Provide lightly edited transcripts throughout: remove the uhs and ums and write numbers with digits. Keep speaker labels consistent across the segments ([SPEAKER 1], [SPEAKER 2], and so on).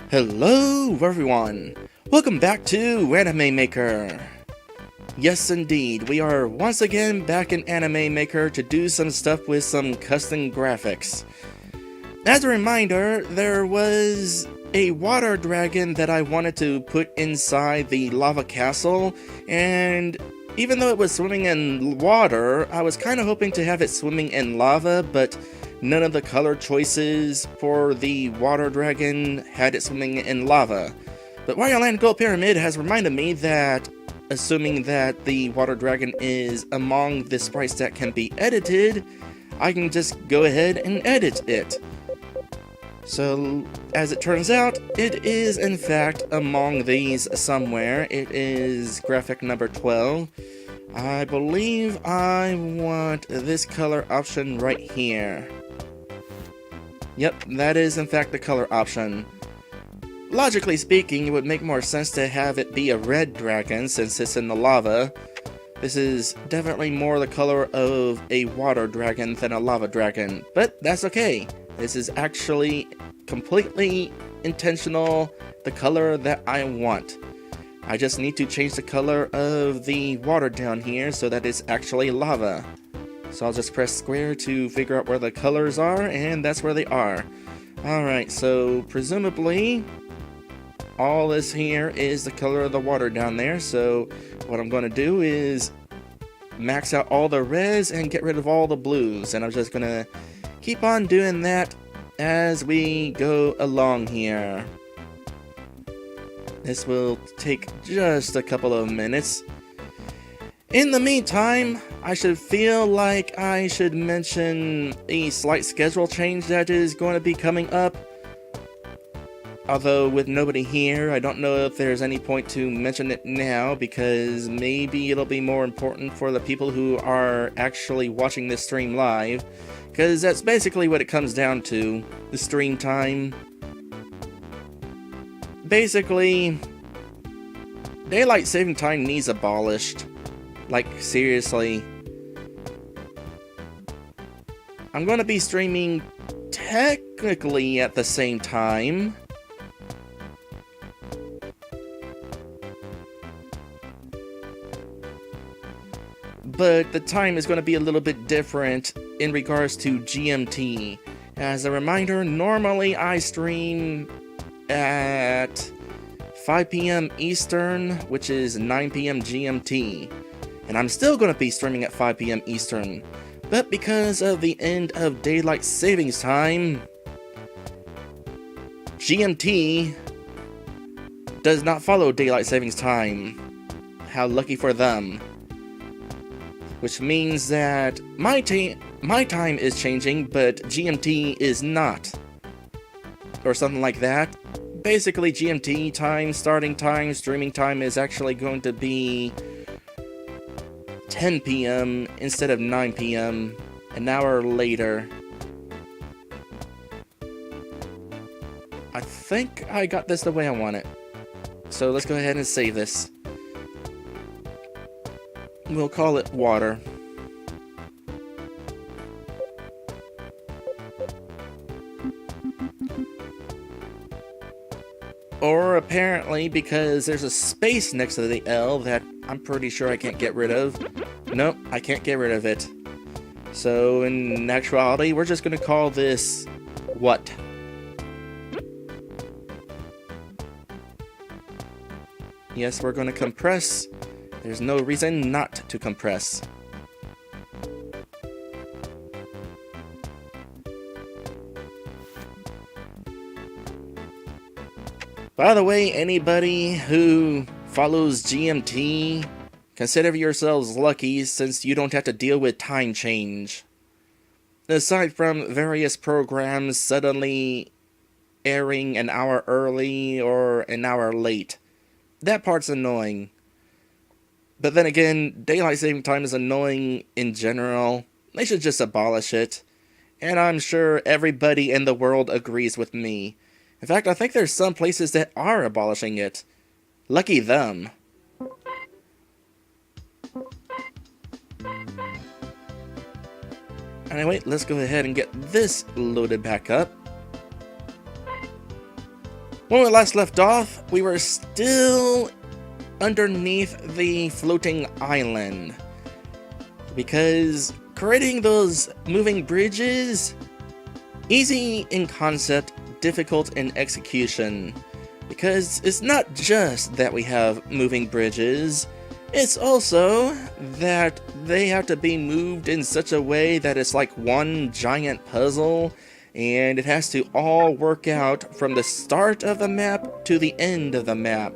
[SPEAKER 1] Hello everyone! Welcome back to Anime Maker! Yes indeed, we are once again back in Anime Maker to do some stuff with some custom graphics. As a reminder, there was a water dragon that I wanted to put inside the lava castle, and even though it was swimming in water, I was kind of hoping to have it swimming in lava, but none of the color choices for the water dragon had it swimming in lava. But Wario Land Gold Pyramid has reminded me that, assuming that the water dragon is among the sprites that can be edited, I can just go ahead and edit it. So, as it turns out, it is in fact among these somewhere. It is graphic number 12. I believe I want this color option right here. Yep, that is in fact the color option. Logically speaking, it would make more sense to have it be a red dragon since it's in the lava. This is definitely more the color of a water dragon than a lava dragon, but that's okay. This is actually completely intentional, the color that I want. I just need to change the color of the water down here so that it's actually lava. So I'll just press square to figure out where the colors are, and that's where they are. Alright, so presumably all this here is the color of the water down there, so what I'm going to do is max out all the reds and get rid of all the blues, and I'm just going to keep on doing that as we go along here. This will take just a couple of minutes. In the meantime, I should feel like I should mention a slight schedule change that is going to be coming up. Although with nobody here, I don't know if there's any point to mention it now, because maybe it'll be more important for the people who are actually watching this stream live, because that's basically what it comes down to, the stream time. Basically, daylight saving time needs abolished. Like, seriously. I'm going to be streaming technically at the same time. But the time is going to be a little bit different in regards to GMT. As a reminder, normally I stream at 5 p.m. Eastern, which is 9 p.m. GMT. And I'm still going to be streaming at 5 p.m. Eastern. But because of the end of daylight savings time, GMT does not follow daylight savings time. How lucky for them. Which means that my time is changing, but GMT is not. Or something like that. Basically, GMT time, starting time, streaming time is actually going to be 10 p.m. instead of 9 p.m. an hour later. I think I got this the way I want it. So let's go ahead and save this. We'll call it water. Or apparently, because there's a space next to the L that I'm pretty sure I can't get rid of. Nope, I can't get rid of it. So in actuality, we're just going to call this what? Yes, we're going to compress. There's no reason not to compress. By the way, anybody who follows GMT, consider yourselves lucky since you don't have to deal with time change. Aside from various programs suddenly airing an hour early or an hour late. That part's annoying. But then again, daylight saving time is annoying in general. They should just abolish it. And I'm sure everybody in the world agrees with me. In fact, I think there's some places that are abolishing it. Lucky them. Anyway, let's go ahead and get this loaded back up. When we last left off, we were still underneath the floating island. Because creating those moving bridges, easy in concept, difficult in execution. Because it's not just that we have moving bridges, it's also that they have to be moved in such a way that it's like one giant puzzle, and it has to all work out from the start of the map to the end of the map.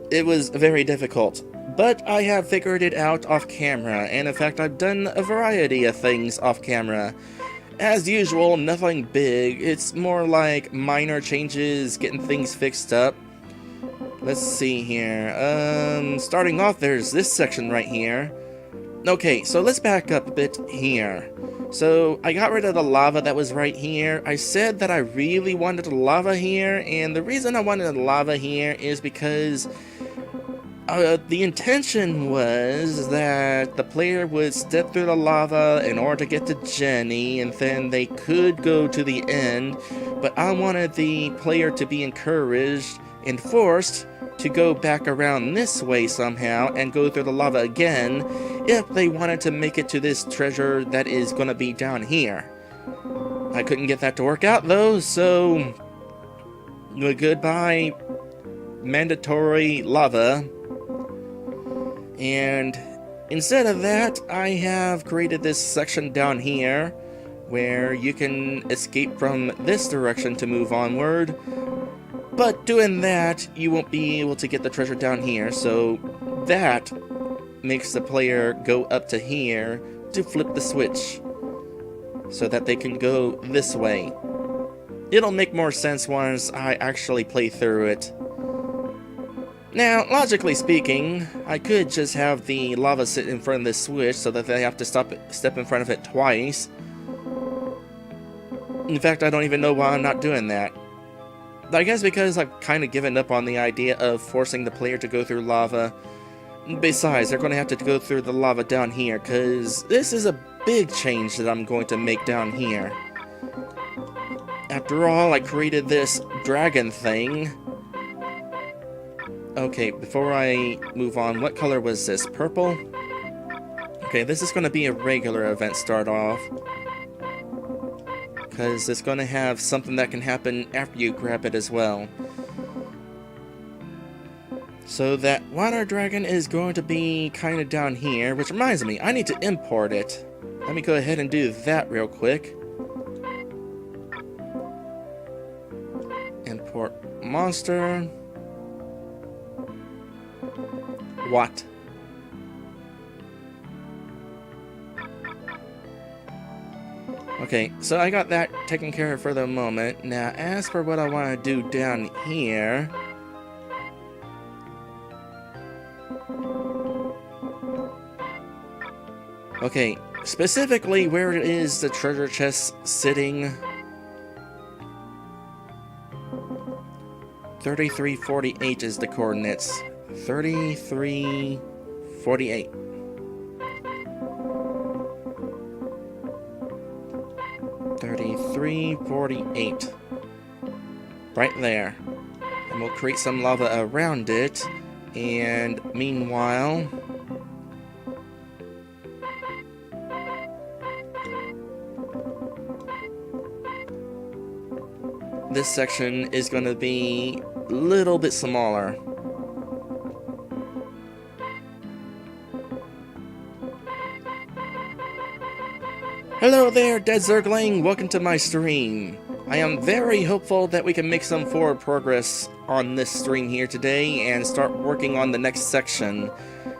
[SPEAKER 1] It was very difficult, but I have figured it out off camera, and in fact I've done a variety of things off camera. As usual, nothing big, it's more like minor changes, getting things fixed up. Let's see here, starting off there's this section right here. Okay, so let's back up a bit here. So, I got rid of the lava that was right here. I said that I really wanted the lava here, and the reason I wanted the lava here is because the intention was that the player would step through the lava in order to get to Jenny, and then they could go to the end, but I wanted the player to be encouraged and forced to go back around this way somehow and go through the lava again if they wanted to make it to this treasure that is going to be down here. I couldn't get that to work out though, so goodbye mandatory lava. And instead of that, I have created this section down here where you can escape from this direction to move onward. But doing that, you won't be able to get the treasure down here, so that makes the player go up to here to flip the switch so that they can go this way. It'll make more sense once I actually play through it. Now, logically speaking, I could just have the lava sit in front of this switch so that they have to step in front of it twice. In fact, I don't even know why I'm not doing that. I guess because I've kind of given up on the idea of forcing the player to go through lava. Besides, they're going to have to go through the lava down here, because this is a big change that I'm going to make down here. After all, I created this dragon thing. Okay, before I move on, what color was this? Purple? Okay, this is going to be a regular event start off, because it's going to have something that can happen after you grab it as well. So that water dragon is going to be kind of down here, which reminds me, I need to import it. Let me go ahead and do that real quick. Import monster. What? Okay, so I got that taken care of for the moment. Now, as for what I want to do down here... Okay, specifically where is the treasure chest sitting? 3348 is the coordinates. 3348. .48 right there, and we'll create some lava around it, and meanwhile this section is going to be a little bit smaller. Hello there, Dead Zergling, welcome to my stream. I am very hopeful that we can make some forward progress on this stream here today and start working on the next section,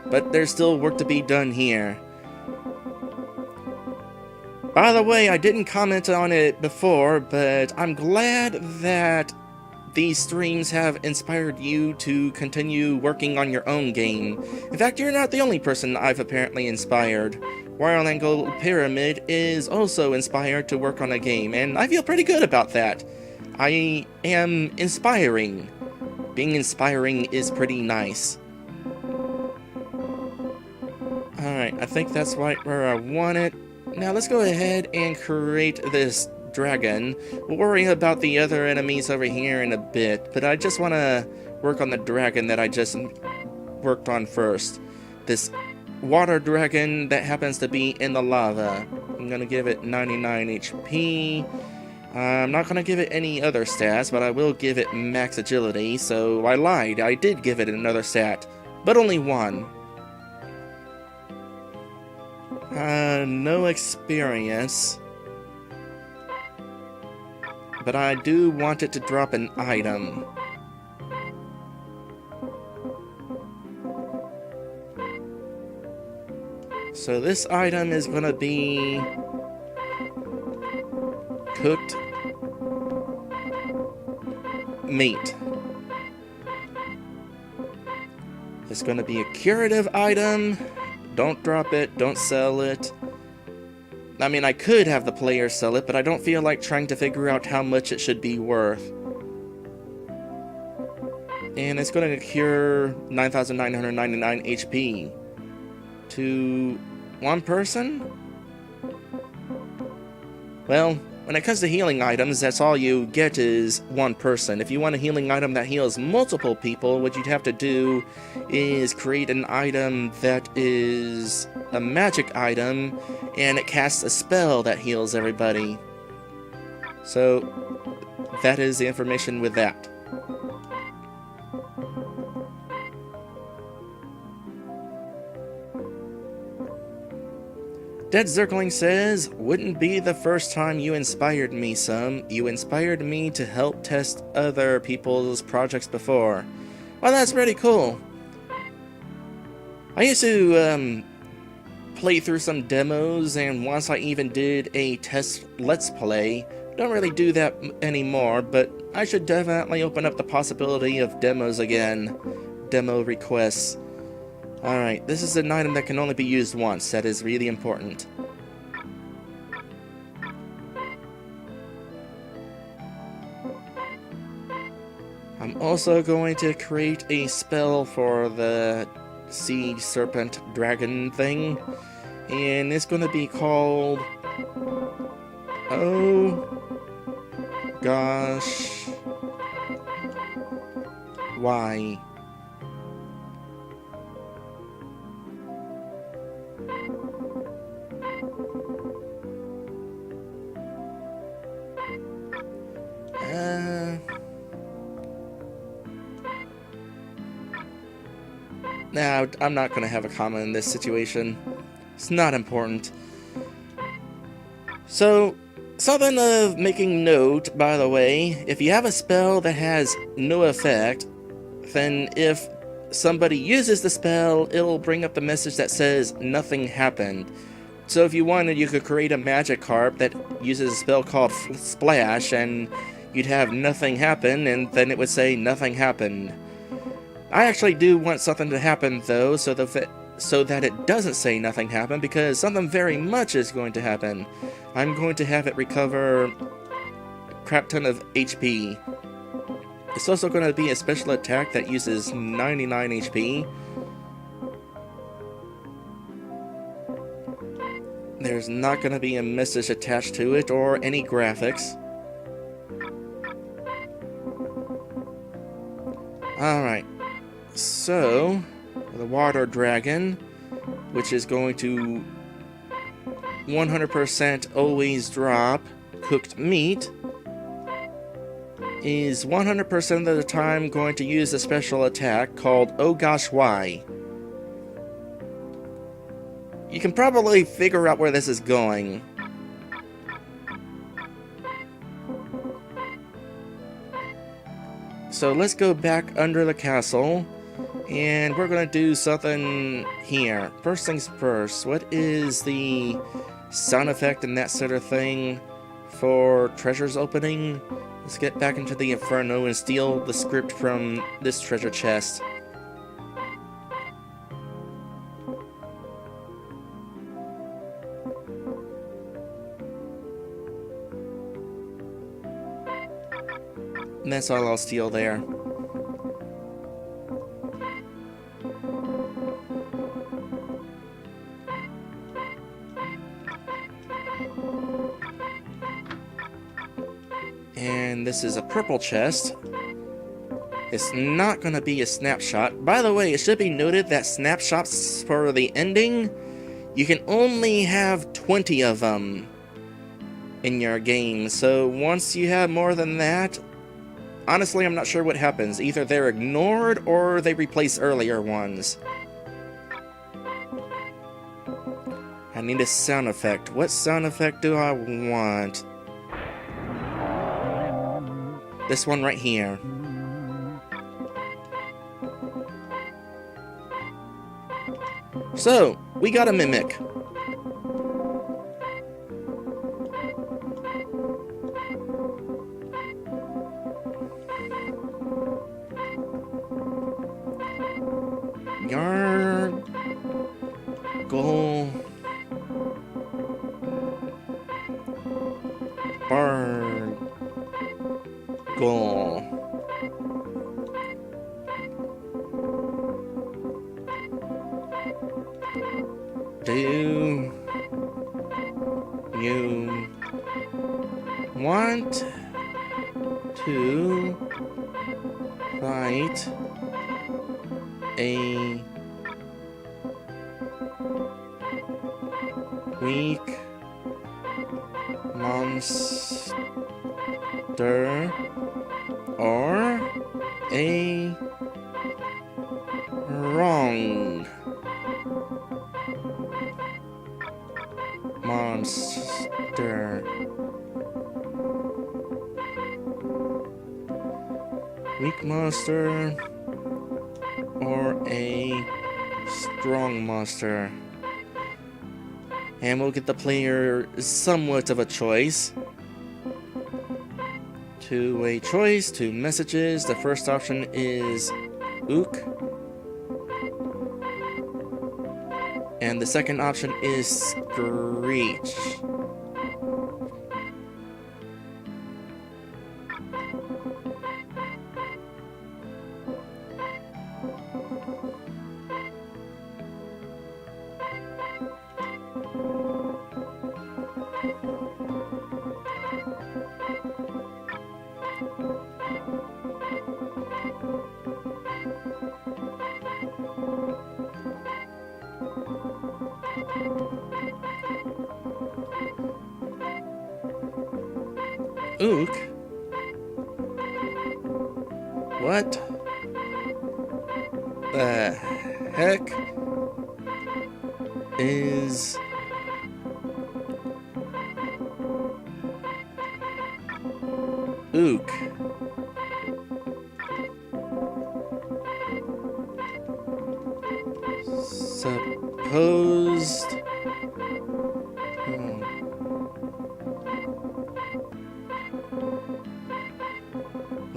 [SPEAKER 1] but there's still work to be done here. By the way, I didn't comment on it before, but I'm glad that these streams have inspired you to continue working on your own game. In fact, you're not the only person I've apparently inspired. Wild Angle Pyramid is also inspired to work on a game, and I feel pretty good about that. I am inspiring. Being inspiring is pretty nice. Alright, I think that's right where I want it. Now let's go ahead and create this dragon. We'll worry about the other enemies over here in a bit, but I just want to work on the dragon that I just worked on first. This water dragon that happens to be in the lava. I'm going to give it 99 HP. I'm not going to give it any other stats, but I will give it max agility, so I lied. I did give it another stat, but only one. No experience. But I do want it to drop an item. So this item is going to be cooked meat. It's going to be a curative item. Don't drop it, don't sell it. I mean, I could have the player sell it, but I don't feel like trying to figure out how much it should be worth. And it's going to cure 9,999 HP. To one person? Well, when it comes to healing items, that's all you get is one person. If you want a healing item that heals multiple people, what you'd have to do is create an item that is a magic item, and it casts a spell that heals everybody. So, that is the information with that. Dead Zircling says, wouldn't be the first time you inspired me some. You inspired me to help test other people's projects before. Well, that's pretty cool. I used to play through some demos, and once I even did a test Let's Play. Don't really do that anymore, but I should definitely open up the possibility of demos again. Demo requests. Alright, this is an item that can only be used once. That is really important. I'm also going to create a spell for the sea serpent dragon thing. And it's going to be called... Oh... Gosh... Why? Nah, I'm not going to have a comment in this situation. It's not important. So, something of making note, by the way, if you have a spell that has no effect, then if somebody uses the spell, it'll bring up the message that says nothing happened. So if you wanted, you could create a magic harp that uses a spell called Splash, and you'd have nothing happen, and then it would say nothing happened. I actually do want something to happen, though, so that it doesn't say nothing happened, because something very much is going to happen. I'm going to have it recover a crap ton of HP. It's also going to be a special attack that uses 99 HP. There's not going to be a message attached to it or any graphics. Alright. So, the water dragon, which is going to 100% always drop cooked meat, is 100% of the time going to use a special attack called Oh Gosh Why. You can probably figure out where this is going. So let's go back under the castle, and we're going to do something here. First things first, what is the sound effect and that sort of thing for treasures opening? Let's get back into the Inferno and steal the script from this treasure chest. And that's all I'll steal there. And this is a purple chest. It's not going to be a snapshot. By the way, it should be noted that snapshots for the ending, you can only have 20 of them in your game. So once you have more than that, honestly, I'm not sure what happens. Either they're ignored or they replace earlier ones. I need a sound effect. What sound effect do I want? This one right here. So, we got a mimic. Yargle-bargle. Do you want to fight a weak monster or a wrong monster? Weak monster or a strong monster? And we'll get the player somewhat of a choice. Two-way choice, 2 messages. The first option is Ook. And the second option is Screech. Ook? What the heck is Ook? Supposed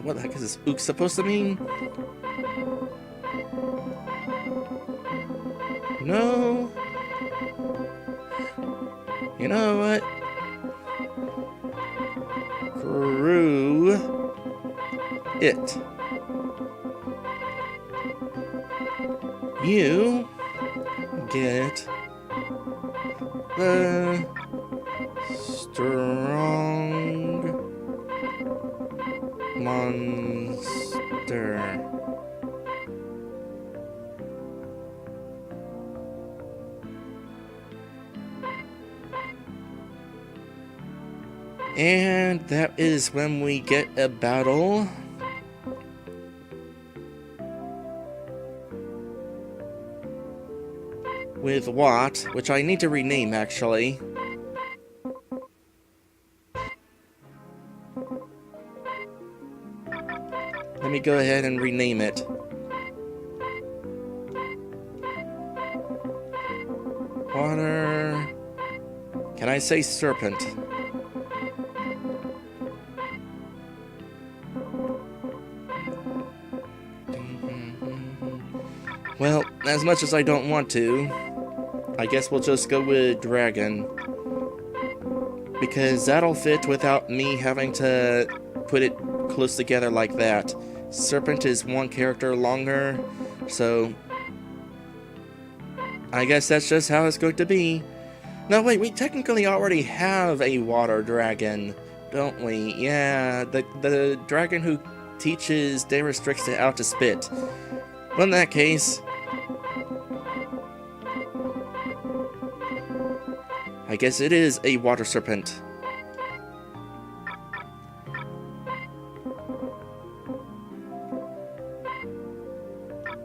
[SPEAKER 1] what the heck is this Ook supposed to mean? No. You know what? Screw it. You get the strong monster. And that is when we get a battle with Watt, which I need to rename actually. Let me go ahead and rename it. Water. Can I say Serpent? Well, as much as I don't want to, I guess we'll just go with Dragon. Because that'll fit without me having to put it close together like that. Serpent is 1 character longer, so I guess that's just how it's going to be. No, wait, we technically already have a water dragon, don't we? Yeah, the dragon who teaches day restricts how to spit. Well, in that case, I guess it is a water serpent.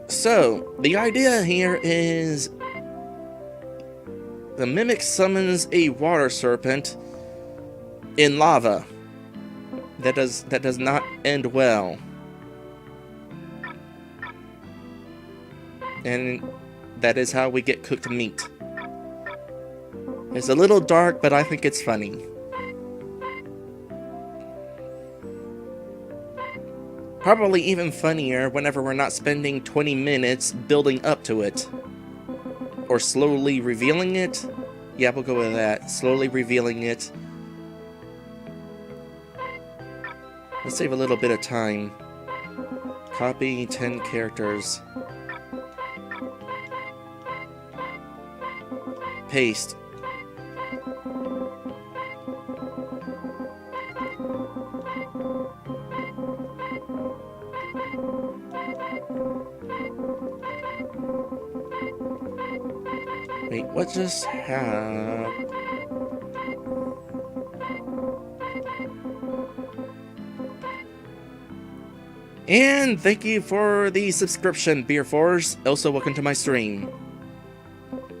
[SPEAKER 1] So, the idea here is the mimic summons a water serpent in lava. That does not end well. And that is how we get cooked meat. It's a little dark, but I think it's funny. Probably even funnier whenever we're not spending 20 minutes building up to it. Or slowly revealing it. Yeah, we'll go with that. Slowly revealing it. Let's save a little bit of time. Copy 10 characters. Paste. Wait, what just happened? And thank you for the subscription, Beer Force. Also, welcome to my stream.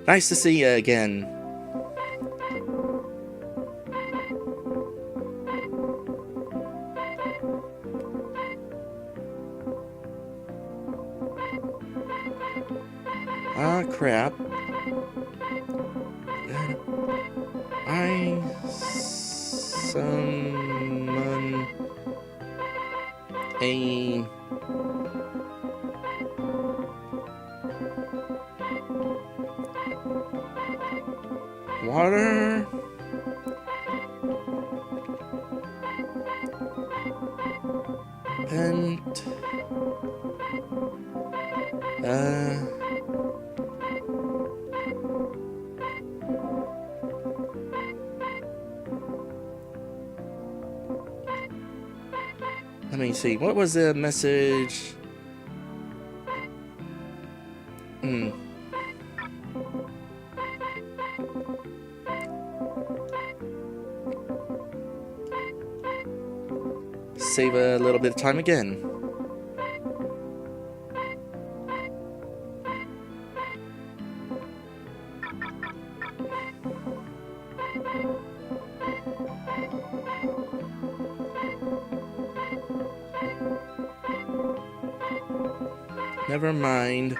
[SPEAKER 1] Nice to see you again. Ah, crap. I summon a water pent let me see, what was the message? Save a little bit of time again. Never mind.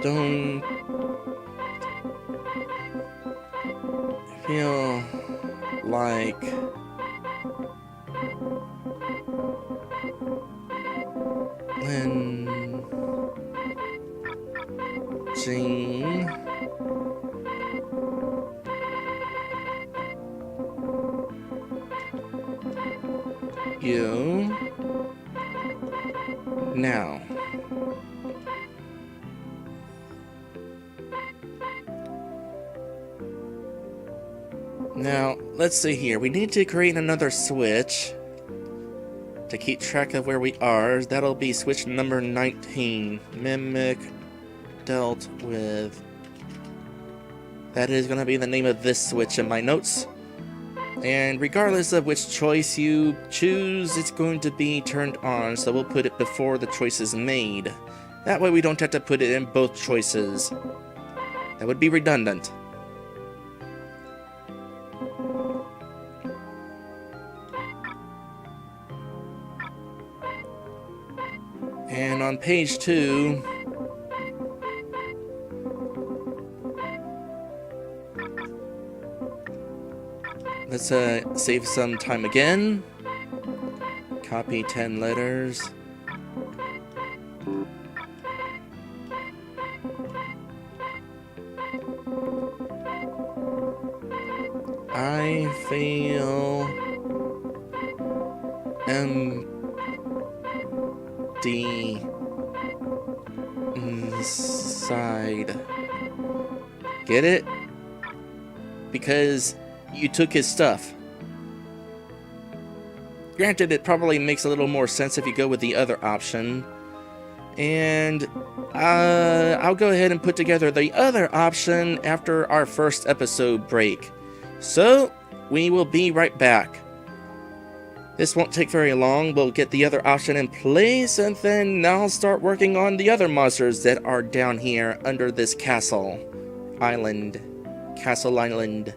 [SPEAKER 1] Don't feel like lynching you now. Now, let's see here. We need to create another switch to keep track of where we are. That'll be switch number 19. Mimic dealt with. That is going to be the name of this switch in my notes. And regardless of which choice you choose, it's going to be turned on, so we'll put it before the choice is made. That way we don't have to put it in both choices. That would be redundant. And on page 2, let's save some time again. Copy 10 letters. I feel empty inside. Get it? because you took his stuff. Granted, it probably makes a little more sense if you go with the other option. And I'll go ahead and put together the other option after our first episode break. So, we will be right back. This won't take very long. We'll get the other option in place, and then I'll start working on the other monsters that are down here under this castle island. Castle Island.